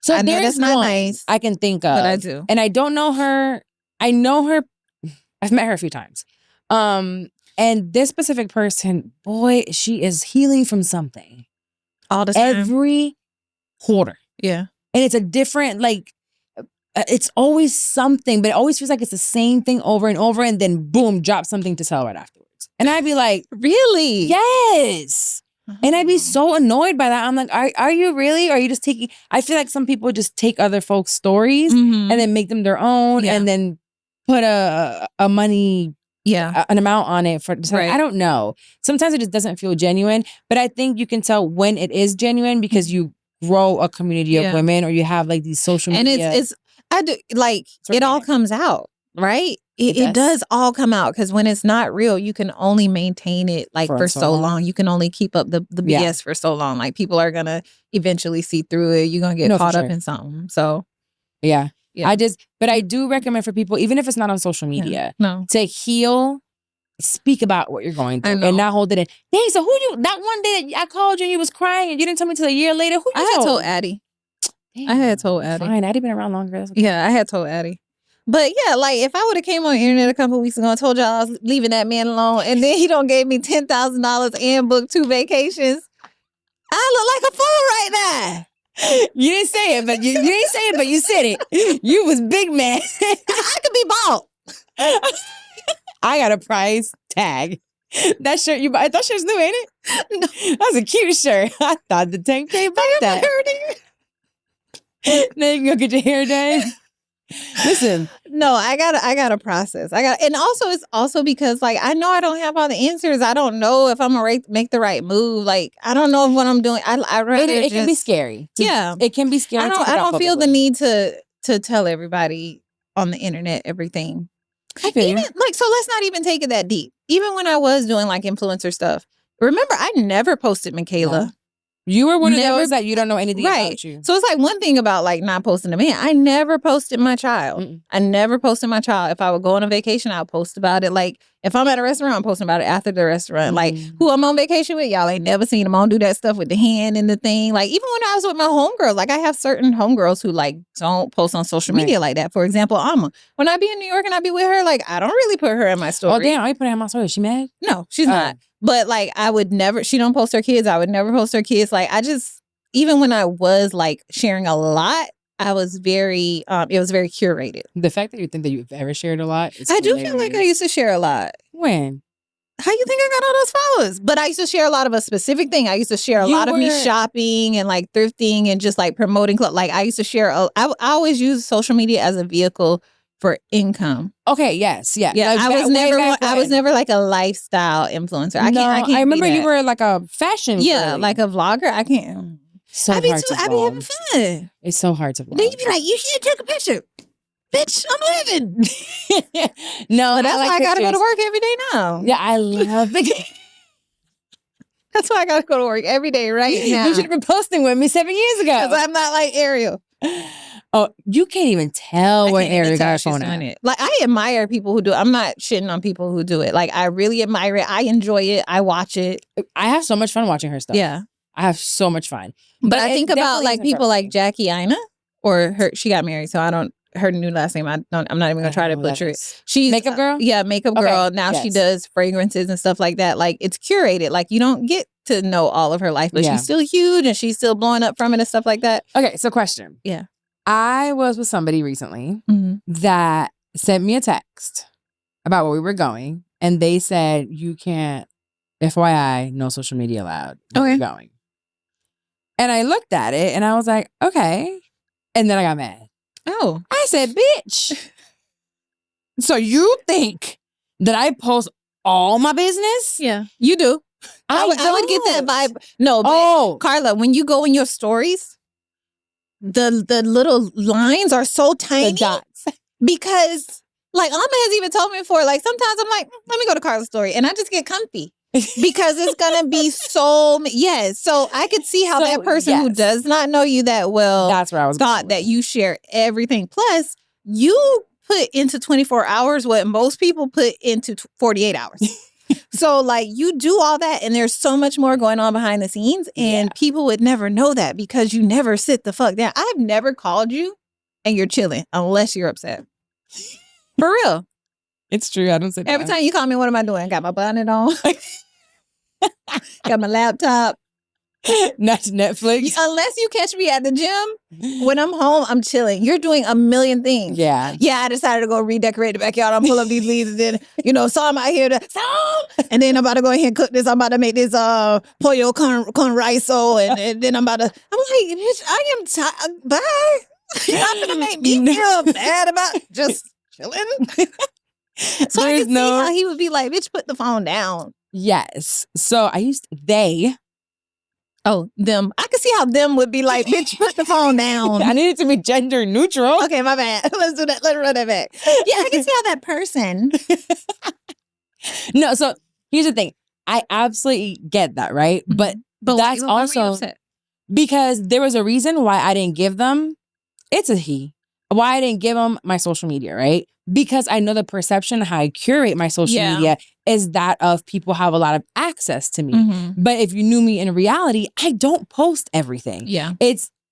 So I know that's not nice. I can think of. But I do. And I don't know her. I know her. I've met her a few times. And this specific person, boy, she is healing from something. All the time. Every quarter. Yeah. And it's a different, like, it's always something, but it always feels like it's the same thing over and over. And then boom, drop something to sell right afterwards. And I'd be like, really? Yes. And I'd be so annoyed by that. I'm like, are you really? Or are you just taking... I feel like some people just take other folks' stories and then make them their own and then put a money, an amount on it. I don't know. Sometimes it just doesn't feel genuine. But I think you can tell when it is genuine because you grow a community of women, or you have like these social media. And I do like it all comes out, right? It does all come out, because when it's not real, you can only maintain it like for so long. You can only keep up the BS for so long. Like people are gonna eventually see through it. You're gonna get caught up in something. So yeah. But I do recommend for people, even if it's not on social media, to heal. Speak about what you're going through and not hold it in. Dang, so that one day I called you and you was crying and you didn't tell me till a year later. Who you I had told Addie. Damn, I had told Addie. Fine, Addie been around longer. Okay. Yeah, I had told Addie. But yeah, like if I would have came on the internet a couple weeks ago and told y'all I was leaving that man alone, and then he don't gave me $10,000 and booked 2 vacations, I look like a fool right now. You didn't say it, but you didn't say it, but you said it. You was big man. I could be bought. I got a price tag. That shirt you bought, that shirt's new, ain't it? No. That was a cute shirt. I thought the 10K bought that. Now you can go get your hair done. Listen. No, I gotta process. And also it's also because like I know I don't have all the answers. I don't know if I'm gonna make the right move. Like I don't know what I'm doing. It can be scary. Yeah. It can be scary. I don't feel the need to tell everybody on the internet everything. So let's not even take it that deep. Even when I was doing like influencer stuff, remember I never posted Michaela. No. You were one of those that you don't know anything about you. So it's like one thing about like not posting a man. I never posted my child. I never posted my child. If I would go on a vacation, I'll post about it. Like if I'm at a restaurant, I'm posting about it after the restaurant. Like who I'm on vacation with, y'all ain't never seen them on do that stuff with the hand and the thing. Like even when I was with my homegirls, like I have certain homegirls who like don't post on social media like that. For example, Alma. When I be in New York and I be with her, like I don't really put her in my story. Oh damn, I put her in my story. Is she mad? No, she's not. But like I would never, she don't post her kids. I would never post her kids. Like I just, even when I was like sharing a lot, I was very, it was very curated. The fact that you think that you've ever shared a lot. I do feel like I used to share a lot. When? How you think I got all those followers? But I used to share a lot of a specific thing. I used to share a lot of me shopping and like thrifting and just like promoting. Like I used to share, I always use social media as a vehicle for income. Okay, yes, yeah. Yeah, I was never like a lifestyle influencer. I can't I remember you were like a fashion girl. Like a vlogger. I can't. So I be having fun. It's so hard to vlog. Then you be like, you should take a picture. Bitch, I'm living. No, but that's why I gotta go to work every day now. Yeah, I love it. That's why I gotta go to work every day right now. You should have been posting with me 7 years ago. Because I'm not like Ariel. Oh, you can't even tell when Ariel got her phone out. Like I admire people who do it. I'm not shitting on people who do it. Like I really admire it. I enjoy it. I watch it. I have so much fun watching her stuff. Yeah. I have so much fun. But I think about like people like Jackie Ina, or she got married, so I don't, her new last name, I'm not even gonna try to butcher it. She's Makeup Girl? Yeah, Makeup Girl. Now she does fragrances and stuff like that. Like it's curated. Like you don't get to know all of her life, but she's still huge and she's still blowing up from it and stuff like that. Okay, so question. Yeah. I was with somebody recently that sent me a text about where we were going, and they said, you can't, FYI, no social media allowed. Where we're going. And I looked at it and I was like, okay. And then I got mad. Oh. I said, bitch. So you think that I post all my business? Yeah, you do. I would get that vibe. No, but Carla, when you go in your stories, the little lines are so tiny. The dots. Because like Alma has even told me before, like sometimes I'm like, let me go to Carla's story, and I just get comfy. Because it's gonna be so so I could see how that person who does not know you that well, that's where I was thought that you share everything. Plus you put into 24 hours what most people put into 48 hours. So like you do all that, and there's so much more going on behind the scenes, and people would never know that because you never sit the fuck down. I've never called you and you're chilling unless you're upset. For real. It's true. I don't say that. Every time you call me, what am I doing? Got my bonnet on. Got my laptop. Not Netflix. Unless you catch me at the gym, when I'm home, I'm chilling. You're doing a million things. Yeah. Yeah, I decided to go redecorate the backyard. I'm pull up these leaves, and then, so I'm out here and then I'm about to go ahead and cook this. I'm about to make this pollo con rice, and then I'm like, bitch, I am tired. Bye. You're not gonna make me feel bad about just chilling. So I can see how he would be like, bitch, put the phone down. Yes. So Oh, them. I can see how them would be like, bitch, put the phone down. I need it to be gender neutral. Okay, my bad. Let's do that. Let's run that back. Yeah, I can see how that person. No, so here's the thing. I absolutely get that, right? But that's why were you also upset? because there was a reason why I didn't give them, it's a he, why I didn't give them my social media, right? Because I know the perception of how I curate my social media is that of people have a lot of access to me. Mm-hmm. But if you knew me in reality, I don't post everything. Yeah.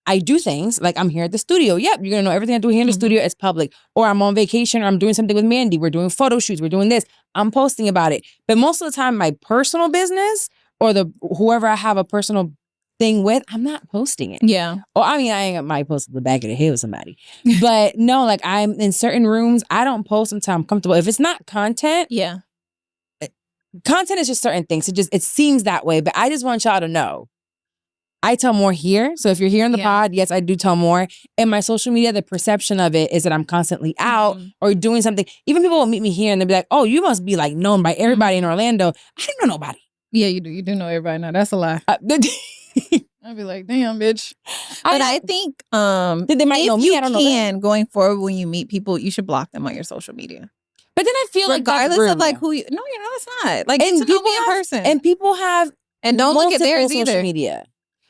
I do things like I'm here at the studio. Yep, you're gonna know everything I do here in the studio is public. Or I'm on vacation or I'm doing something with Mandy. We're doing photo shoots. We're doing this. I'm posting about it. But most of the time, my personal business or whoever I have a personal thing with, I'm not posting it. Yeah. Or I mean, I might post at the back of the head with somebody. But no, like I'm in certain rooms, I don't post until I'm comfortable. If it's not content, content is just certain things. It seems that way. But I just want y'all to know. I tell more here. So if you're here in the pod, yes, I do tell more. In my social media, the perception of it is that I'm constantly out or doing something. Even people will meet me here and they'll be like, oh, you must be like known by everybody in Orlando. I don't know nobody. Yeah, you do. You do know everybody now. That's a lie. I'd be like, damn, bitch. But I think they might know me. I don't know. Going forward, when you meet people, you should block them on your social media. But then I feel regardless like of like who you. No, you know it's not. Like it's people in person, and people have and don't look at theirs social either. Media.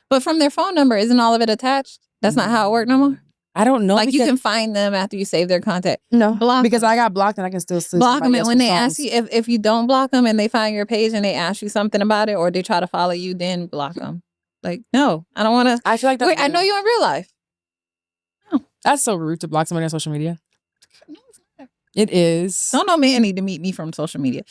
But from their phone number, isn't all of it attached? That's not how it works no more. I don't know. Like you can find them after you save their contact. No, block because them. I got blocked and I can still see block them. And when they ask you, if you don't block them and they find your page and they ask you something about it or they try to follow you, then block them. Like, no, I don't want to. I feel like that's wait, I know you in real life. No. That's so rude to block somebody on social media. No, it's not. It is. Don't no man need to meet me from social media.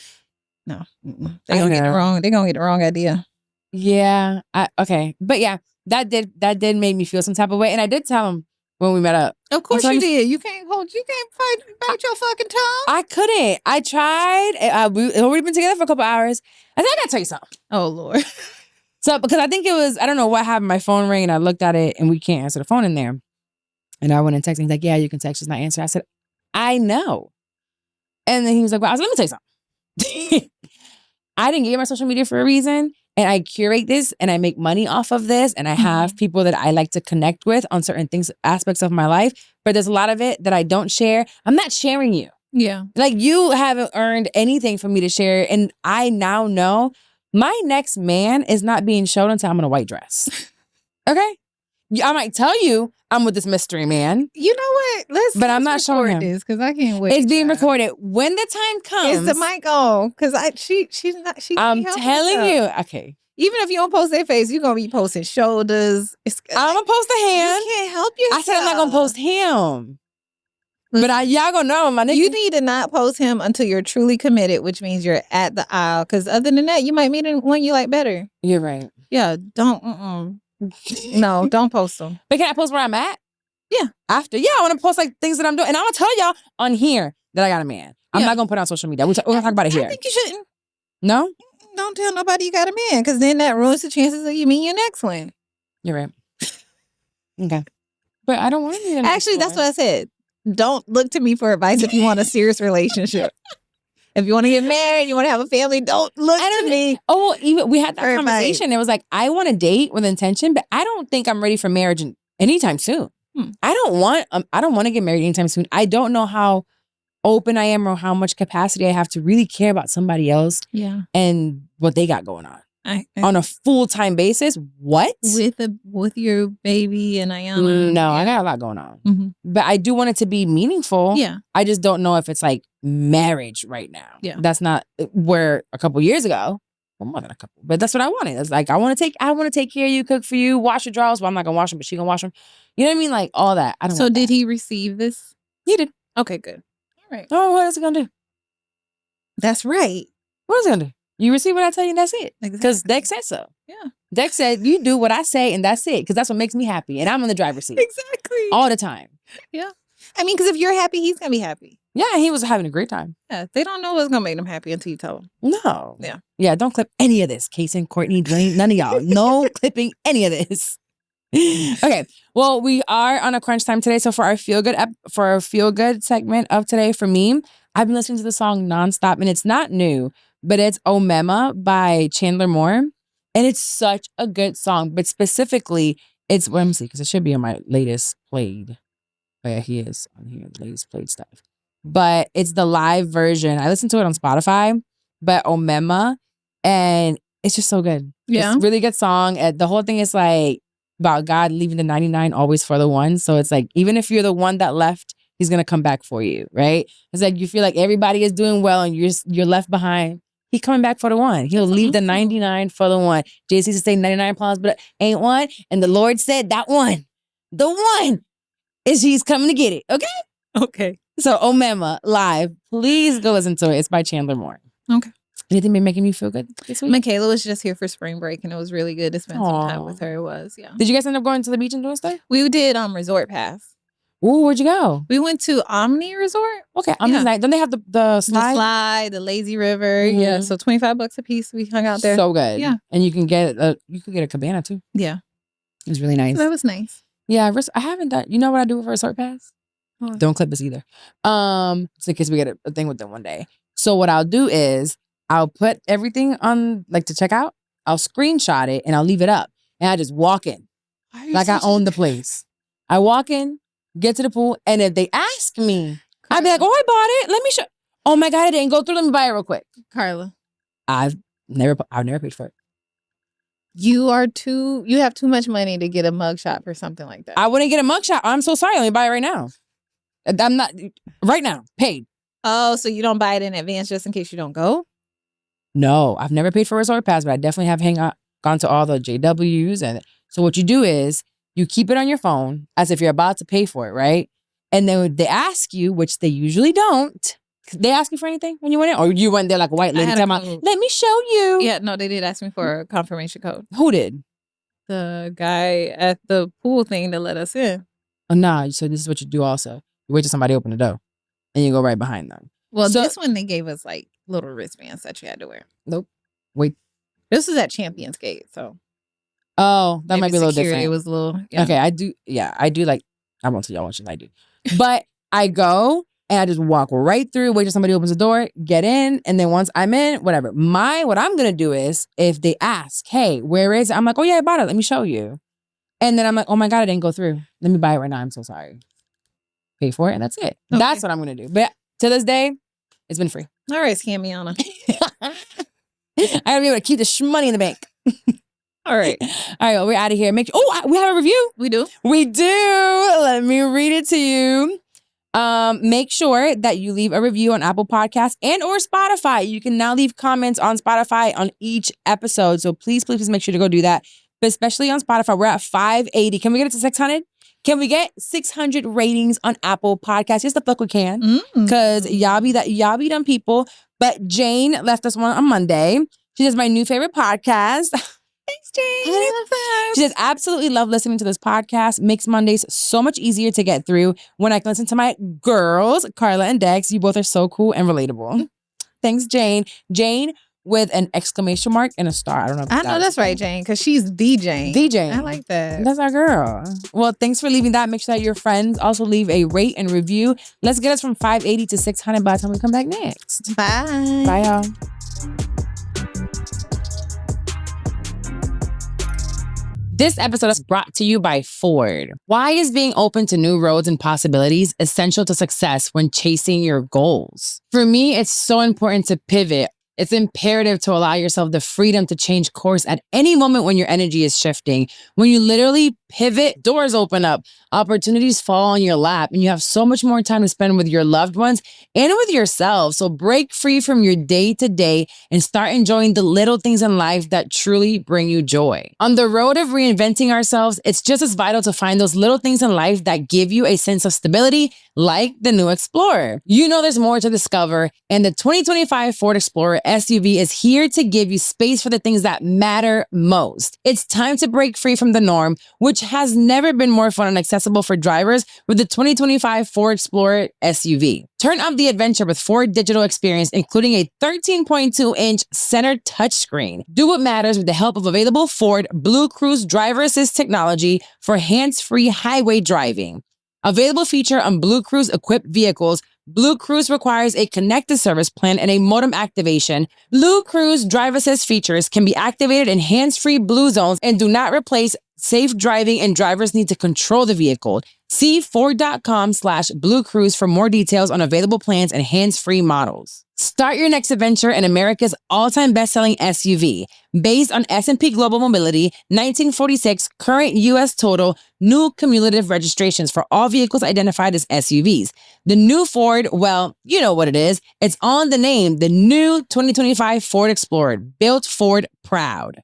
No, they're gonna get it wrong. They're gonna get the wrong idea. Yeah. Okay, but yeah. That did make me feel some type of way. And I did tell him when we met up. Of course you did. You can't bite your fucking tongue. I couldn't. I tried. We've already been together for a couple hours. I said, I gotta tell you something. Oh, Lord. So, because I think it was, I don't know what happened. My phone rang and I looked at it and we can't answer the phone in there. And I went and texted him. He's like, yeah, you can text, just not answer. I said, I know. And then he was like, well, I was like, let me tell you something. I didn't get my social media for a reason. And I curate this and I make money off of this. And I have people that I like to connect with on certain things, aspects of my life. But there's a lot of it that I don't share. I'm not sharing you. Yeah. Like you haven't earned anything for me to share. And I now know my next man is not being shown until I'm in a white dress. Okay? I might tell you I'm with this mystery man. You know what? But I'm not showing him this because I can't wait. It's being recorded. When the time comes, is the mic on? Because she's not. I'm telling you. Okay. Even if you don't post their face, you're gonna be posting shoulders. I'm gonna post a hand. You can't help yourself. I said I'm not gonna post him. But y'all gonna know my nigga. You need to not post him until you're truly committed, which means you're at the aisle. Because other than that, you might meet one you like better. You're right. Yeah. Don't. No, don't post them. But can I post where I'm at? Yeah. After. Yeah, I want to post like things that I'm doing. And I'm going to tell y'all on here that I got a man. I'm not going to put it on social media. We're going to talk about it here. I think you shouldn't. No? Don't tell nobody you got a man because then that ruins the chances of you meeting your next one. You're right. Okay. But I don't want to be Actually, that's what I said. Don't look to me for advice if you want a serious relationship. If you want to get married, you want to have a family, don't look to me. Oh, well, even we had that conversation. It was like, I want to date with intention, but I don't think I'm ready for marriage anytime soon. I don't want to get married anytime soon. I don't know how open I am or how much capacity I have to really care about somebody else and what they got going on. On a full-time basis. What? With your baby and Ayana. No, I got a lot going on. But I do want it to be meaningful. Yeah. I just don't know if it's like marriage right now. Yeah. That's not where a couple years ago, well, more than a couple, but that's what I wanted. It's like, I want to take care of you, cook for you, wash your drawers. Well, I'm not going to wash them, but she going to wash them. You know what I mean? Like all that. I don't So did he receive this? He did. Okay, good. All right. Oh, what is he going to do? That's right. What is he going to do? You receive what I tell you and that's it. Because Dex said so. Yeah. Dex said, you do what I say and that's it. Because that's what makes me happy. And I'm in the driver's seat. Exactly. All the time. Yeah. I mean, because if you're happy, he's going to be happy. Yeah, he was having a great time. Yeah. They don't know what's going to make them happy until you tell them. No. Yeah. Yeah, don't clip any of this. Kason, Courtney, Dwayne, none of y'all. No clipping any of this. Okay. Well, we are on a crunch time today. So for our feel good segment of today, for me, I've been listening to the song nonstop, and it's not new, but it's Omema by Chandler Moore. And it's such a good song. But specifically, it's, let me see, because it should be on my latest played. Oh yeah, he is on here, the latest played stuff. But it's the live version. I listened to it on Spotify, but Omema, and it's just so good. Yeah. It's a really good song. And the whole thing is like about God leaving the 99 always for the one. So it's like, even if you're the one that left, he's going to come back for you, right? It's like you feel like everybody is doing well and you're left behind. He's coming back for the one. He'll leave the 99 for the one. JC used to say 99 pounds, but ain't one. And the Lord said that one, the one, is he's coming to get it. Okay? Okay. So Omema live, please go listen to it. It's by Chandler Moore. Okay. Anything been making you feel good this week? Michaela was just here for spring break, and it was really good to spend some time with her. It was, yeah. Did you guys end up going to the beach and doing stuff? We did Resort Pass. Ooh, where'd you go? We went to Omni Resort. Okay, Omni's nice. Don't they have the slide? The slide, the lazy river. Mhm. Yeah, so $25 a piece. We hung out there. So good. Yeah. And you can get a cabana too. Yeah. It was really nice. That was nice. Yeah, I haven't done. You know what I do with Resort Pass? What? Don't clip this either. So in case we get a thing with them one day. So what I'll do is I'll put everything on like to check out. I'll screenshot it and I'll leave it up, and I just walk in like I own the place. I walk in, get to the pool, and if they ask me, I'd be like, "Oh, I bought it. Let me show." Oh my God, I didn't go through. Let me buy it real quick. Carla, I've never paid for it. you have too much money to get a mugshot for something like that. I wouldn't get a mugshot. I'm so sorry. Let me buy it right now. I'm not right now. Paid. Oh, so you don't buy it in advance just in case you don't go? No, I've never paid for Resort Pass, but I definitely have gone to all the JWs. And so what you do is you keep it on your phone as if you're about to pay for it, right? And then they ask you, which they usually don't. They ask you for anything when you went in? Or you went there like a white lady talking about, let me show you. Yeah, no, they did ask me for a confirmation code. Who did? The guy at the pool thing to let us in. Oh, nah. So this is what you do also. You wait till somebody open the door and you go right behind them. Well, So- this one they gave us like little wristbands that you had to wear. Nope. Wait. This was at Champions Gate, so Oh, that might be a little different. It was a little, yeah. Okay, I do like, I won't tell y'all what I do. But I go and I just walk right through, wait till somebody opens the door, get in, and then once I'm in, whatever. What I'm gonna do is, if they ask, hey, where is it? I'm like, oh yeah, I bought it, let me show you. And then I'm like, oh my God, I didn't go through. Let me buy it right now, I'm so sorry. Pay for it, and that's it. Okay. That's what I'm gonna do. But to this day, it's been free. All right, Scamiana. I gotta be able to keep the money in the bank. All right. All right, well, we're out of here. We have a review. We do? We do. Let me read it to you. Make sure that you leave a review on Apple Podcasts and or Spotify. You can now leave comments on Spotify on each episode. So please make sure to go do that. But especially on Spotify, we're at 580. Can we get it to 600? Can we get 600 ratings on Apple Podcasts? Yes, the fuck we can. Because y'all be them people. But Jane left us one on Monday. She says, my new favorite podcast. Thanks, Jane. I love that. She says, absolutely love listening to this podcast. Makes Mondays so much easier to get through when I can listen to my girls, Carla and Dex. You both are so cool and relatable. Thanks, Jane. Jane with an exclamation mark and a star. I don't know if I know that's right, Jane, because she's the Jane. The Jane. I like that. That's our girl. Well, thanks for leaving that. Make sure that your friends also leave a rate and review. Let's get us from 580 to 600 by the time we come back next. Bye. Bye, y'all. This episode is brought to you by Ford. Why is being open to new roads and possibilities essential to success when chasing your goals? For me, it's so important to pivot. It's imperative to allow yourself the freedom to change course at any moment when your energy is shifting. When you literally pivot, doors open up, opportunities fall on your lap, and you have so much more time to spend with your loved ones and with yourself. So break free from your day-to-day and start enjoying the little things in life that truly bring you joy. On the road of reinventing ourselves, it's just as vital to find those little things in life that give you a sense of stability, like the new Explorer. You know there's more to discover, and the 2025 Ford Explorer SUV is here to give you space for the things that matter most. It's time to break free from the norm, which has never been more fun and accessible for drivers with the 2025 Ford Explorer SUV. Turn up the adventure with Ford Digital Experience, including a 13.2-inch center touchscreen. Do what matters with the help of available Ford Blue Cruise driver assist technology for hands-free highway driving. Available feature on Blue Cruise equipped vehicles, Blue Cruise requires a connected service plan and a modem activation. Blue Cruise drive assist features can be activated in hands-free Blue zones and do not replace safe driving, and drivers need to control the vehicle. See Ford.com/Blue Cruise for more details on available plans and hands-free models. Start your next adventure in America's all-time best-selling SUV. Based on S&P Global Mobility, 1946 current U.S. total, new cumulative registrations for all vehicles identified as SUVs. The new Ford, well, you know what it is. It's on the name, the new 2025 Ford Explorer, built Ford proud.